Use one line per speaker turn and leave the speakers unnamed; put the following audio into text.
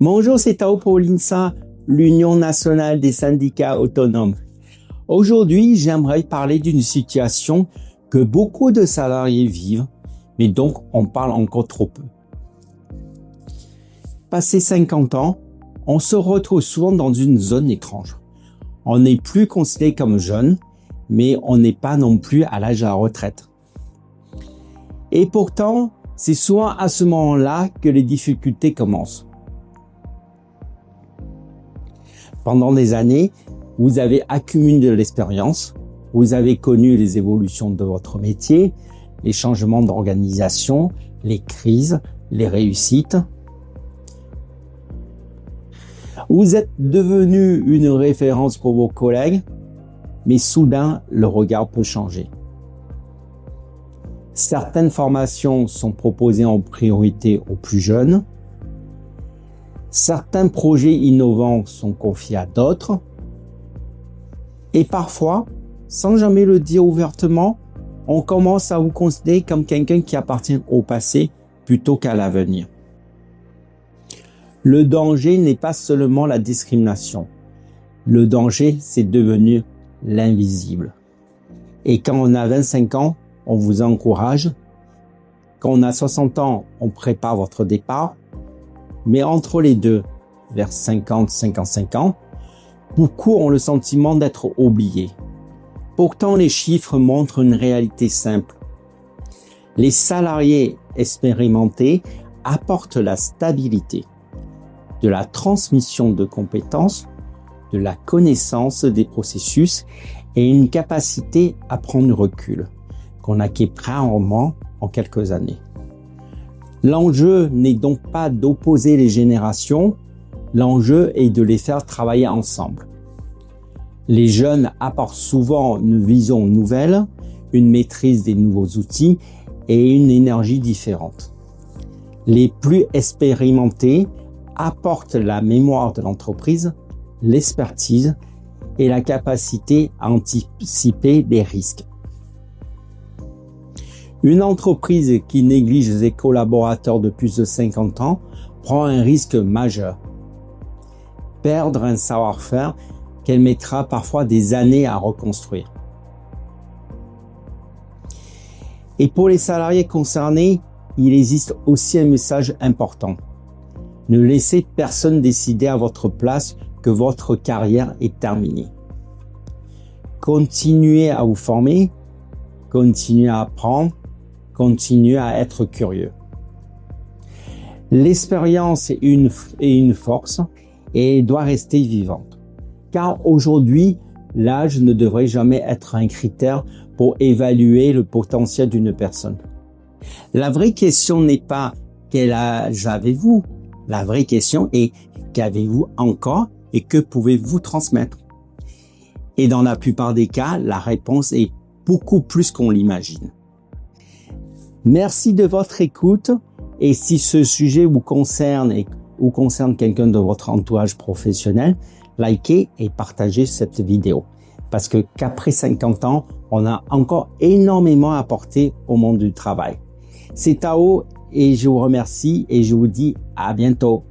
Bonjour, c'est Tao pour l'INSA, l'Union nationale des syndicats autonomes. Aujourd'hui, j'aimerais parler d'une situation que beaucoup de salariés vivent, mais donc on parle encore trop peu. Passé 50 ans, on se retrouve souvent dans une zone étrange. On n'est plus considéré comme jeune, mais on n'est pas non plus à l'âge de la retraite. Et pourtant, c'est souvent à ce moment-là que les difficultés commencent. Pendant des années, vous avez accumulé de l'expérience, vous avez connu les évolutions de votre métier, les changements d'organisation, les crises, les réussites. Vous êtes devenu une référence pour vos collègues, mais soudain, le regard peut changer. Certaines formations sont proposées en priorité aux plus jeunes. Certains projets innovants sont confiés à d'autres. Et parfois, sans jamais le dire ouvertement, on commence à vous considérer comme quelqu'un qui appartient au passé plutôt qu'à l'avenir. Le danger n'est pas seulement la discrimination. Le danger, c'est devenu l'invisible. Et quand on a 25 ans, on vous encourage. Quand on a 60 ans, on prépare votre départ. Mais entre les deux, vers 50-55 ans, beaucoup ont le sentiment d'être oubliés. Pourtant, les chiffres montrent une réalité simple. Les salariés expérimentés apportent la stabilité, de la transmission de compétences, de la connaissance des processus et une capacité à prendre du recul, qu'on acquiert rarement en quelques années. L'enjeu n'est donc pas d'opposer les générations, l'enjeu est de les faire travailler ensemble. Les jeunes apportent souvent une vision nouvelle, une maîtrise des nouveaux outils et une énergie différente. Les plus expérimentés apportent la mémoire de l'entreprise, l'expertise et la capacité à anticiper des risques. Une entreprise qui néglige ses collaborateurs de plus de 50 ans prend un risque majeur. Perdre un savoir-faire qu'elle mettra parfois des années à reconstruire. Et pour les salariés concernés, il existe aussi un message important. Ne laissez personne décider à votre place que votre carrière est terminée. Continuez à vous former, continuez à apprendre, continuez à être curieux. L'expérience est une force et doit rester vivante. Car aujourd'hui, l'âge ne devrait jamais être un critère pour évaluer le potentiel d'une personne. La vraie question n'est pas quel âge avez-vous? La vraie question est qu'avez-vous encore et que pouvez-vous transmettre? Et dans la plupart des cas, la réponse est beaucoup plus qu'on l'imagine. Merci de votre écoute et si ce sujet vous concerne ou concerne quelqu'un de votre entourage professionnel, likez et partagez cette vidéo. Parce que qu'après 50 ans, on a encore énormément à apporter au monde du travail. C'est Tao et je vous remercie et je vous dis à bientôt.